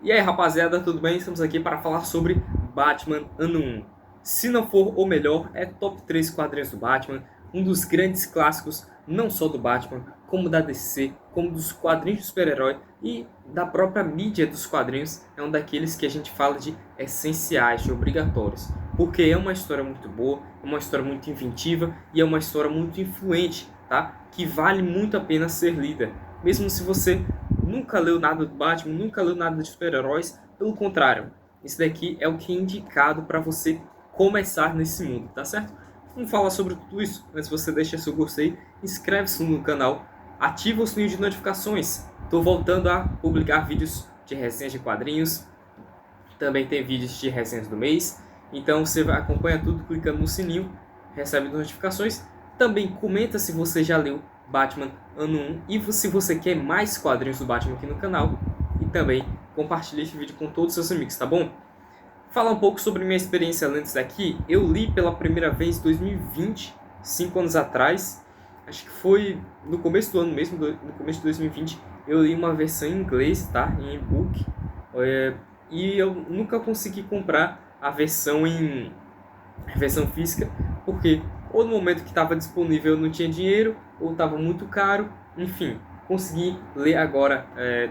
E aí, rapaziada, tudo bem? Estamos aqui para falar sobre Batman Ano 1. Se não for o melhor, é top 3 quadrinhos do Batman, um dos grandes clássicos, não só do Batman, como da DC, como dos quadrinhos de super-herói e da própria mídia dos quadrinhos. É um daqueles que a gente fala de essenciais, de obrigatórios, porque é uma história muito boa, é uma história muito inventiva e é uma história muito influente, tá? Que vale muito a pena ser lida, mesmo se você nunca leu nada do Batman, nunca leu nada de super-heróis. Pelo contrário, esse daqui é o que é indicado para você começar nesse mundo, tá certo? Vamos falar sobre tudo isso. Antes você deixa seu gostei, inscreve-se no canal, ativa o sininho de notificações. Estou voltando a publicar vídeos de resenhas de quadrinhos, também tem vídeos de resenhas do mês. Então você acompanha tudo clicando no sininho, recebe notificações. Também comenta se você já leu Batman Ano 1 e se você quer mais quadrinhos do Batman aqui no canal. E também compartilhe este vídeo com todos os seus amigos, tá bom? Falar um pouco sobre minha experiência lendo isso daqui. Eu li pela primeira vez em 2020, 5 anos atrás. Acho que foi no começo do ano mesmo, no começo de 2020. Eu li uma versão em inglês, tá? Em e-book. E eu nunca consegui comprar a versão física, porque ou no momento que estava disponível eu não tinha dinheiro, ou estava muito caro, enfim. Consegui ler agora,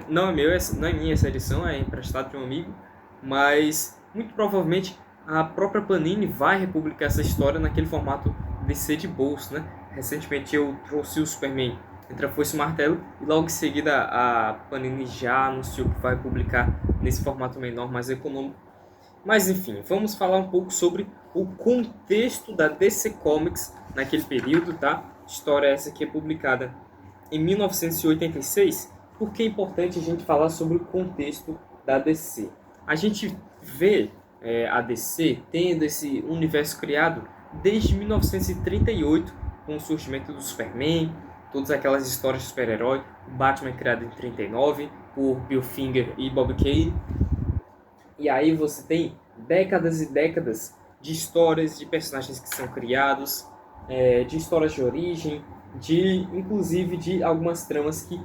não é minha essa edição, é emprestado de um amigo, mas muito provavelmente a própria Panini vai republicar essa história naquele formato DC de bolso, né? Recentemente eu trouxe o Superman entre a Foice e o Martelo, e logo em seguida a Panini já anunciou que vai publicar nesse formato menor, mais econômico. Mas enfim, vamos falar um pouco sobre o contexto da DC Comics naquele período, tá? História essa que é publicada em 1986. Por que é importante a gente falar sobre o contexto da DC? A gente vê a DC tendo esse universo criado desde 1938, com o surgimento do Superman, todas aquelas histórias de super-herói. O Batman é criado em 39 por Bill Finger e Bob Kane. E aí você tem décadas e décadas de histórias, de personagens que são criados, de histórias de origem, inclusive de algumas tramas que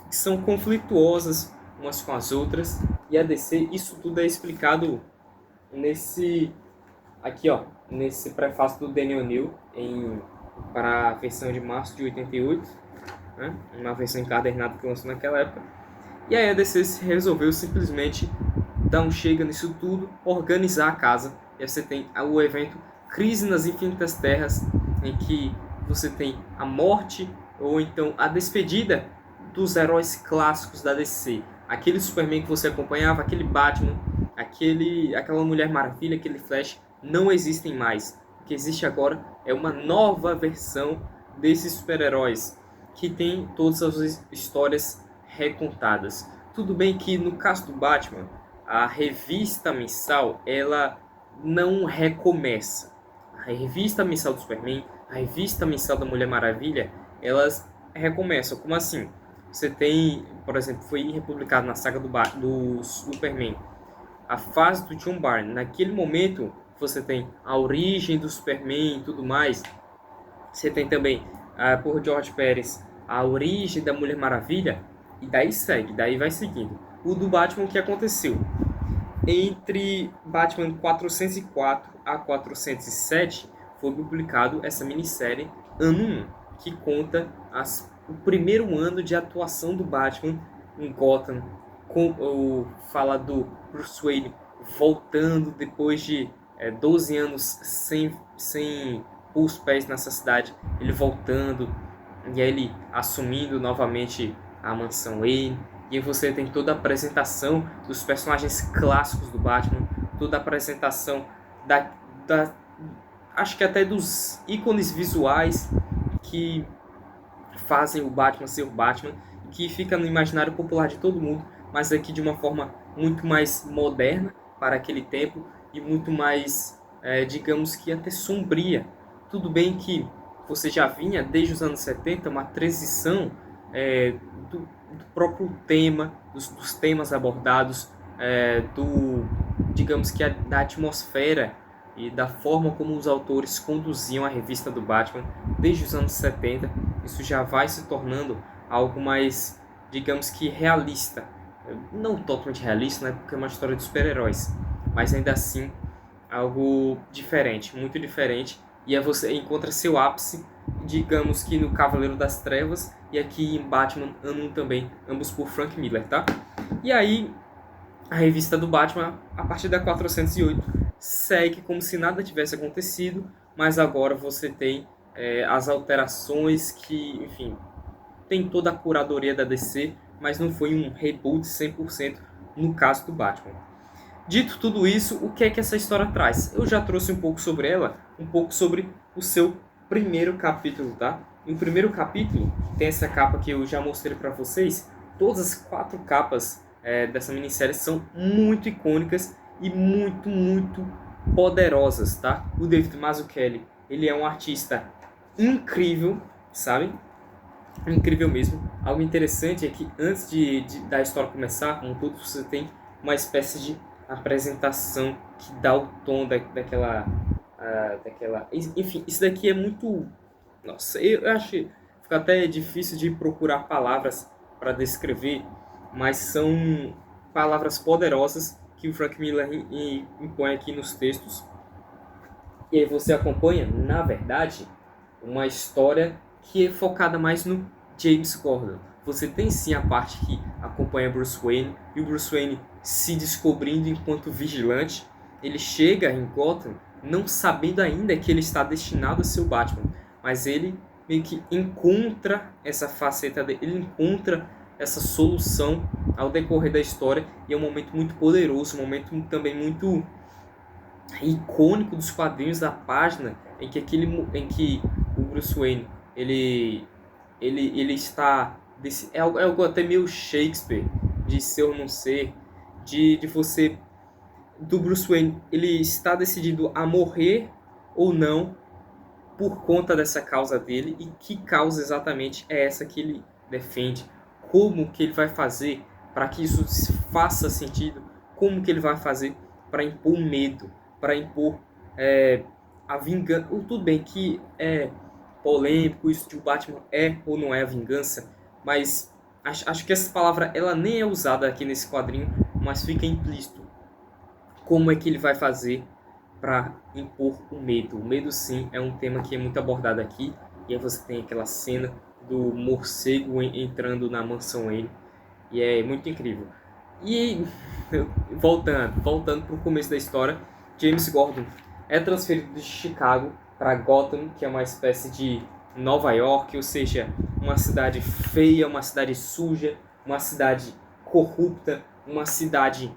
são conflituosas umas com as outras. E a DC, isso tudo é explicado nesse prefácio do Daniel O'Neil para a versão de março de 88, né? Uma versão encadernada que lançou naquela época. E aí a DC resolveu simplesmente dar um chega nisso tudo, organizar a casa. E aí você tem o evento Crise nas Infinitas Terras, em que você tem a morte ou então a despedida dos heróis clássicos da DC. Aquele Superman que você acompanhava, aquele Batman, aquela Mulher Maravilha, aquele Flash, não existem mais. O que existe agora é uma nova versão desses super-heróis, que tem todas as histórias recontadas. Tudo bem que no caso do Batman, a revista mensal, ela não recomeça. A revista mensal do Superman, a revista mensal da Mulher Maravilha, elas recomeçam. Como assim? Você tem, por exemplo, foi republicado na saga do Superman, a fase do John Byrne. Naquele momento, você tem a origem do Superman e tudo mais. Você tem também, por George Pérez, a origem da Mulher Maravilha. E daí segue, daí vai seguindo. O do Batman, o que aconteceu? Entre Batman 404 a 407 foi publicado essa minissérie Ano 1, que conta o primeiro ano de atuação do Batman em Gotham, fala do Bruce Wayne voltando depois de 12 anos sem pôr os pés nessa cidade, ele voltando, e aí ele assumindo novamente a mansão Wayne. E aí você tem toda a apresentação dos personagens clássicos do Batman, toda a apresentação acho que até dos ícones visuais que fazem o Batman ser o Batman, que fica no imaginário popular de todo mundo, mas aqui de uma forma muito mais moderna para aquele tempo e muito mais, digamos que até sombria. Tudo bem que você já vinha desde os anos 70 uma transição do próprio tema, dos temas abordados, digamos que da atmosfera e da forma como os autores conduziam a revista do Batman desde os anos 70. Isso já vai se tornando algo mais, digamos que realista, não totalmente realista, né, porque é uma história de super-heróis, mas ainda assim algo diferente, muito diferente, e aí você encontra seu ápice, digamos que no Cavaleiro das Trevas e aqui em Batman Ano 1 também, ambos por Frank Miller, tá? E aí a revista do Batman, a partir da 408, segue como se nada tivesse acontecido, mas agora você tem as alterações que, enfim, tem toda a curadoria da DC, mas não foi um reboot 100% no caso do Batman. Dito tudo isso, o que é que essa história traz? Eu já trouxe um pouco sobre ela, um pouco sobre o seu primeiro capítulo, tá? No primeiro capítulo, tem essa capa que eu já mostrei para vocês. Todas as 4 capas dessa minissérie são muito icônicas e muito poderosas, tá? O David Mazzucchelli, ele é um artista incrível, sabe? Incrível mesmo. Algo interessante é que antes da história começar, como tudo, você tem uma espécie de apresentação que dá o tom daquela... Enfim, isso daqui é muito... Nossa, eu acho que fica até difícil de procurar palavras para descrever, mas são palavras poderosas que o Frank Miller impõe aqui nos textos. E aí você acompanha, na verdade, uma história que é focada mais no James Gordon. Você tem sim a parte que acompanha Bruce Wayne, e o Bruce Wayne se descobrindo enquanto vigilante. Ele chega em Gotham não sabendo ainda que ele está destinado a ser o Batman, mas ele meio que encontra essa faceta dele, ele encontra essa solução ao decorrer da história, e é um momento muito poderoso, um momento também muito icônico dos quadrinhos, da página em que o Bruce Wayne ele está é algo até meio Shakespeare, de ser ou não ser, de você, do Bruce Wayne, ele está decidido a morrer ou não por conta dessa causa dele, e que causa exatamente é essa que ele defende, como que ele vai fazer para que isso faça sentido, como que ele vai fazer para impor medo, para impor a vingança. Tudo bem que é polêmico isso de o Batman é ou não é a vingança, mas acho que essa palavra ela nem é usada aqui nesse quadrinho, mas fica implícito como é que ele vai fazer para impor o medo. O medo, sim, é um tema que é muito abordado aqui, e aí você tem aquela cena do morcego entrando na mansão Wayne, e é muito incrível. E voltando para o começo da história, James Gordon é transferido de Chicago para Gotham, que é uma espécie de Nova York, ou seja, uma cidade feia, uma cidade suja, uma cidade corrupta, uma cidade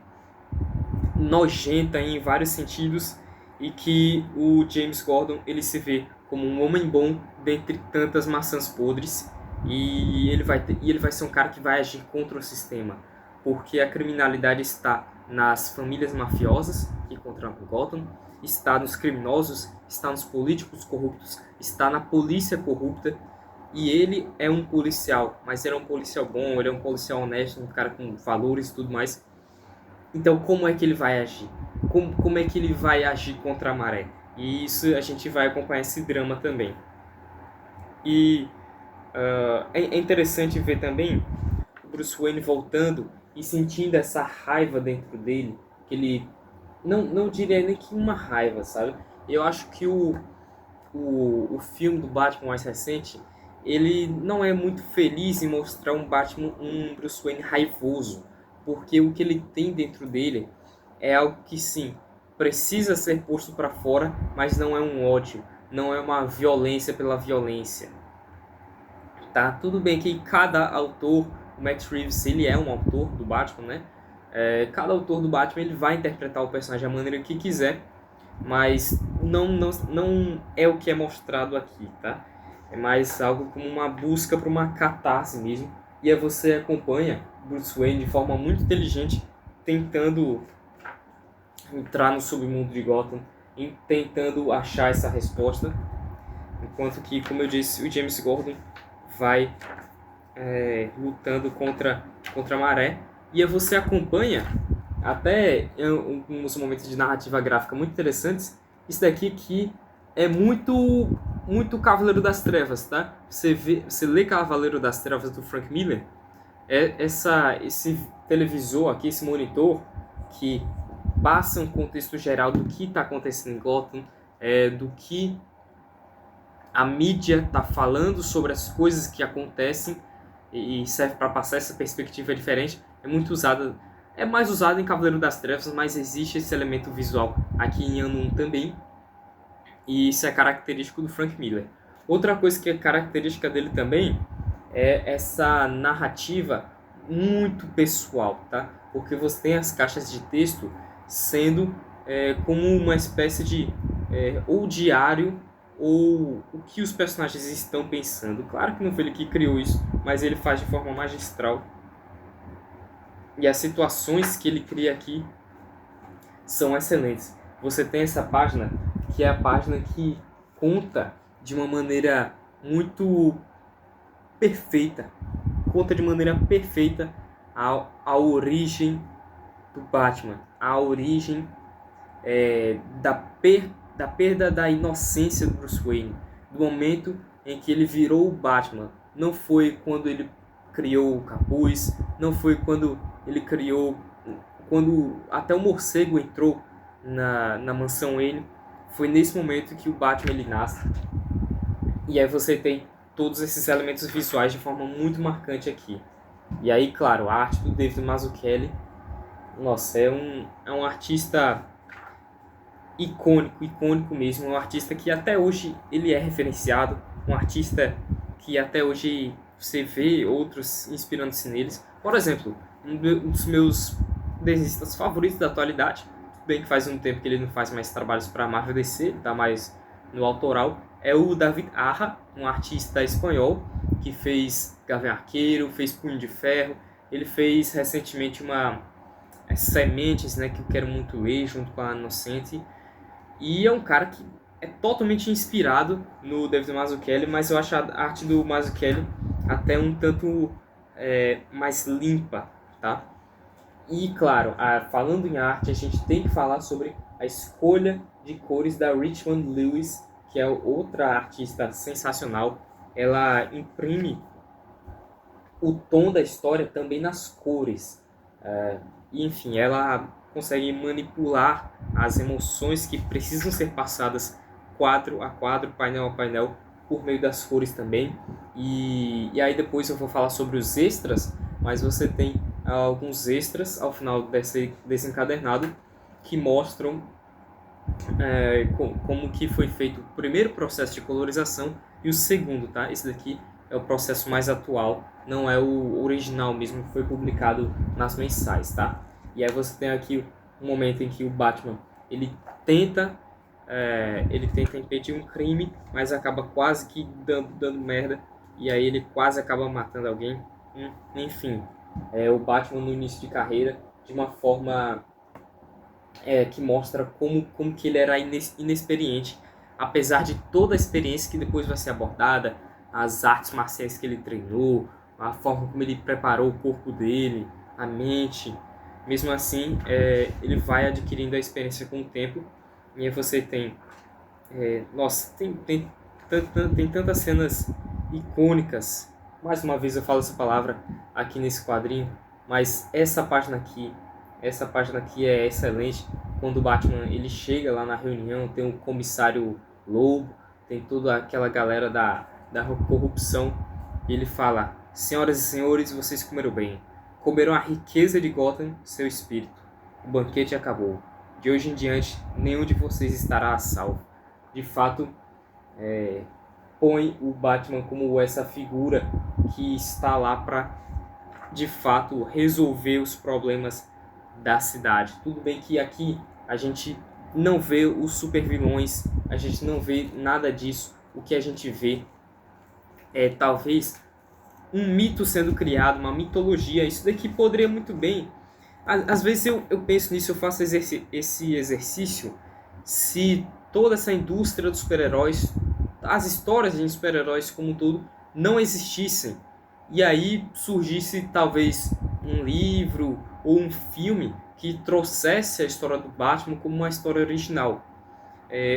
nojenta em vários sentidos, e que o James Gordon ele se vê como um homem bom dentre tantas maçãs podres, e ele vai ser um cara que vai agir contra o sistema, porque a criminalidade está nas famílias mafiosas que controlam Gotham, está nos criminosos, está nos políticos corruptos, está na polícia corrupta, e ele é um policial, mas ele é um policial bom, ele é um policial honesto, um cara com valores e tudo mais. Então, como é que ele vai agir? Como é que ele vai agir contra a maré? E isso a gente vai acompanhar esse drama também. E é interessante ver também o Bruce Wayne voltando e sentindo essa raiva dentro dele, que ele não diria nem que uma raiva, sabe? Eu acho que o filme do Batman mais recente, ele não é muito feliz em mostrar um Bruce Wayne raivoso, porque o que ele tem dentro dele é algo que, sim, precisa ser posto para fora, mas não é um ódio, não é uma violência pela violência. Tá? Tudo bem que cada autor, o Matt Reeves, ele é um autor do Batman, né? Cada autor do Batman ele vai interpretar o personagem da maneira que quiser, mas não é o que é mostrado aqui, tá? É mais algo como uma busca por uma catarse mesmo, e aí você acompanha Bruce Wayne de forma muito inteligente tentando entrar no submundo de Gotham, tentando achar essa resposta, enquanto que, como eu disse, o James Gordon vai lutando contra a maré, e aí você acompanha até uns momentos de narrativa gráfica muito interessantes. Isso daqui que é muito Cavaleiro das Trevas, tá? Você lê Cavaleiro das Trevas do Frank Miller, Esse televisor aqui, esse monitor, que passa um contexto geral do que está acontecendo em Gotham, do que a mídia está falando sobre as coisas que acontecem e serve para passar essa perspectiva diferente, é mais usado em Cavaleiro das Trevas, mas existe esse elemento visual aqui em Ano 1 também, e isso é característico do Frank Miller. Outra coisa que é característica dele também é essa narrativa muito pessoal, tá? Porque você tem as caixas de texto sendo como uma espécie de ou diário ou o que os personagens estão pensando. Claro que não foi ele que criou isso, mas ele faz de forma magistral. E as situações que ele cria aqui são excelentes. Você tem essa página, que é a página que conta de uma maneira muito perfeita, a origem do Batman, a origem da perda da inocência do Bruce Wayne, do momento em que ele virou o Batman. Não foi quando ele criou o capuz, não foi quando ele criou, quando até o morcego entrou na mansão Wayne. Foi nesse momento que o Batman ele nasce. E aí você tem todos esses elementos visuais de forma muito marcante aqui. E aí, claro, a arte do David Mazzucchelli, nossa, é um artista icônico mesmo, um artista que até hoje ele é referenciado, um artista que até hoje você vê outros inspirando-se neles. Por exemplo, um dos meus desenhistas favoritos da atualidade, bem que faz um tempo que ele não faz mais trabalhos para a Marvel DC, ele está mais no autoral, é o David Aja, um artista espanhol que fez Gavião Arqueiro, fez Punho de Ferro, ele fez recentemente Sementes, né, que eu quero muito ler, junto com a Inocente, e é um cara que é totalmente inspirado no David Mazzucchelli, mas eu acho a arte do Mazzucchelli até um tanto mais limpa, tá? E claro, falando em arte, a gente tem que falar sobre a escolha de cores da Richmond Lewis, que é outra artista sensacional. Ela imprime o tom da história também nas cores. E, enfim, ela consegue manipular as emoções que precisam ser passadas quadro a quadro, painel a painel, por meio das cores também. E aí depois eu vou falar sobre os extras, mas você tem alguns extras ao final desse encadernado que mostram como que foi feito o primeiro processo de colorização e o segundo, tá? Esse daqui é o processo mais atual, não é o original mesmo que foi publicado nas mensais, tá? E aí você tem aqui um momento em que o Batman ele tenta impedir um crime, mas acaba quase que dando merda, e aí ele quase acaba matando alguém. Enfim, o Batman no início de carreira, de uma forma que mostra como que ele era inexperiente, apesar de toda a experiência que depois vai ser abordada, as artes marciais que ele treinou, a forma como ele preparou o corpo dele, a mente. Mesmo assim, ele vai adquirindo a experiência com o tempo. E aí você tem... tem tantas cenas icônicas. Mais uma vez eu falo essa palavra aqui nesse quadrinho. Mas essa página aqui é excelente. Quando o Batman ele chega lá na reunião, tem o comissário Lobo, tem toda aquela galera da corrupção. E ele fala: senhoras e senhores, vocês comeram bem. Comeram a riqueza de Gotham, seu espírito. O banquete acabou. De hoje em diante, nenhum de vocês estará a salvo. De fato, põe o Batman como essa figura que está lá para, de fato, resolver os problemas da cidade. Tudo bem que aqui a gente não vê os super vilões, a gente não vê nada disso. O que a gente vê é talvez um mito sendo criado, uma mitologia. Isso daqui poderia muito bem... Às vezes eu penso nisso, eu faço esse exercício, se toda essa indústria dos super-heróis, as histórias de super-heróis como um todo, não existissem. E aí surgisse talvez um livro ou um filme que trouxesse a história do Batman como uma história original.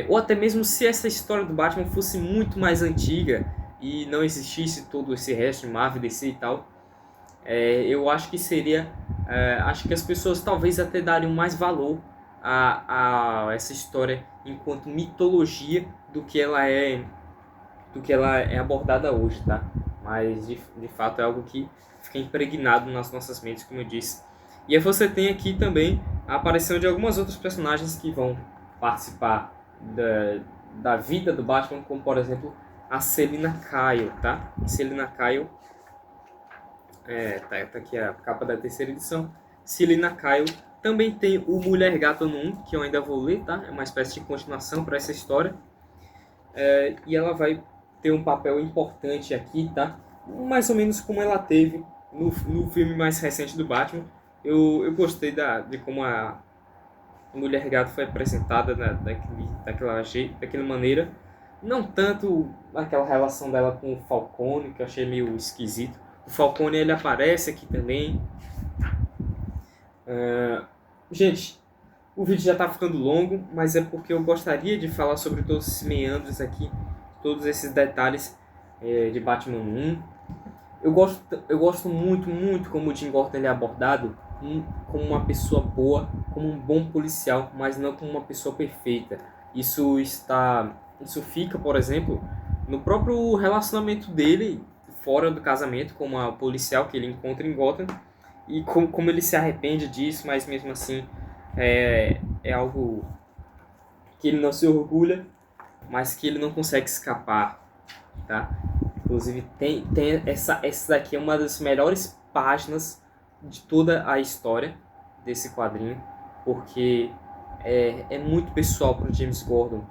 Ou até mesmo se essa história do Batman fosse muito mais antiga e não existisse todo esse resto de Marvel, DC e tal, Eu acho que seria... acho que as pessoas talvez até dariam mais valor a essa história enquanto mitologia do que ela é abordada hoje, tá? Mas de fato é algo que fica impregnado nas nossas mentes, como eu disse. E aí você tem aqui também a aparição de algumas outras personagens que vão participar da vida do Batman, como por exemplo a Selina Kyle, tá? Selina Kyle, tá aqui a capa da terceira edição. Selina Kyle também tem o Mulher Gato no 1, que eu ainda vou ler, tá? É uma espécie de continuação para essa história. E ela vai ter um papel importante aqui, tá? Mais ou menos como ela teve no filme mais recente do Batman. Eu gostei de como a Mulher Gato foi apresentada daquela maneira. Não tanto aquela relação dela com o Falcone, que eu achei meio esquisito. O Falcone, ele aparece aqui também. Gente, o vídeo já está ficando longo, mas é porque eu gostaria de falar sobre todos esses meandros aqui, todos esses detalhes de Batman 1. Eu gosto muito, muito como o Jim Gordon ele é abordado como uma pessoa boa, como um bom policial, mas não como uma pessoa perfeita. Isso fica, por exemplo, no próprio relacionamento dele fora do casamento, como a policial que ele encontra em Gotham, e como ele se arrepende disso, mas mesmo assim é algo que ele não se orgulha, mas que ele não consegue escapar, tá? Inclusive tem essa daqui é uma das melhores páginas de toda a história desse quadrinho, porque é muito pessoal para o James Gordon.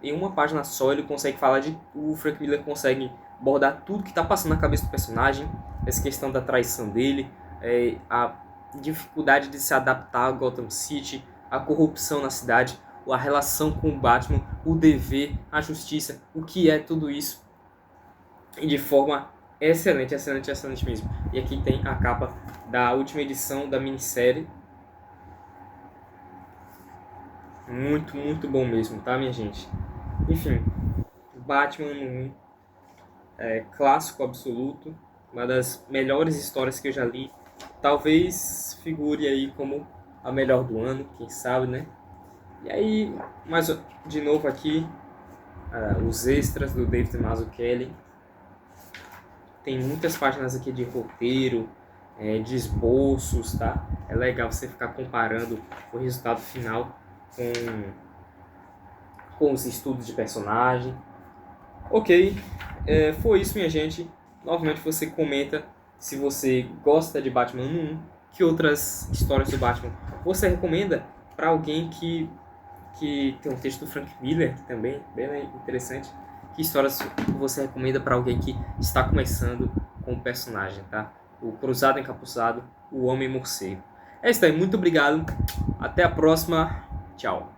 Em uma página só ele consegue falar o Frank Miller consegue abordar tudo que está passando na cabeça do personagem, essa questão da traição dele, a dificuldade de se adaptar a Gotham City, a corrupção na cidade, a relação com o Batman, o dever, a justiça, o que é tudo isso, e de forma excelente, excelente, excelente mesmo. E aqui tem a capa da última edição da minissérie. Muito, muito bom mesmo, tá, minha gente? Enfim, Batman 1, clássico absoluto, uma das melhores histórias que eu já li. Talvez figure aí como a melhor do ano, quem sabe, né? E aí, mais de novo aqui, os extras do David Mazzucchelli. Tem muitas páginas aqui de roteiro, de esboços, tá? É legal você ficar comparando o resultado final com os estudos de personagem. Ok, foi isso, minha gente. Novamente você comenta se você gosta de Batman 1, que outras histórias do Batman você recomenda para alguém que tem um texto do Frank Miller, que também é bem interessante. Que histórias você recomenda para alguém que está começando com o personagem, tá? O Cruzado Encapuçado, o Homem Morcego. É isso aí, muito obrigado. Até a próxima. Tchau.